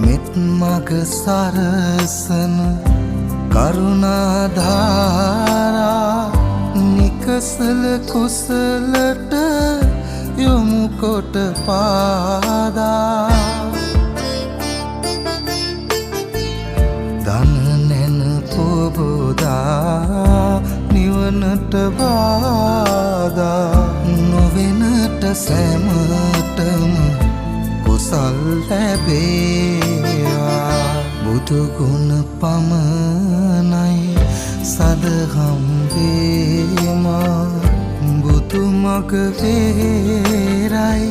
මෙත් මග සරසන කරුණාධාරා නිකසල කුසලට යොමු කොට පාදා දන නැන පොබෝදා නිවනට බාධා නොවෙනට සැමටම කුසල් ලැබේවා බුදුගුණ පමණයි සදහම් වේමා බුදු මග වේරයි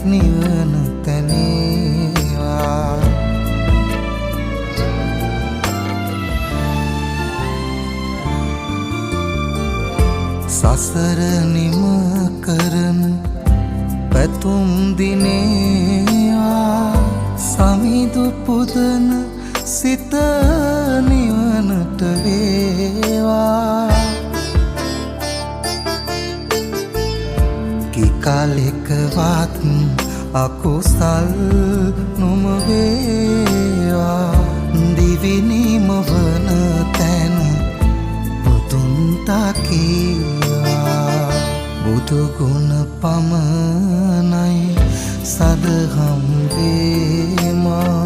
නිවන තැනේවා සසර නිම කරන පැතුම් දිනේවා සමිදු පුදන සිත නිවනට වේවා කිකලෙකවත් අකුසල් නොම වේවා දිවිනිම වන තැන බුදුන් තකීවා බුදුගුණ පමණයි සදහම් වේමා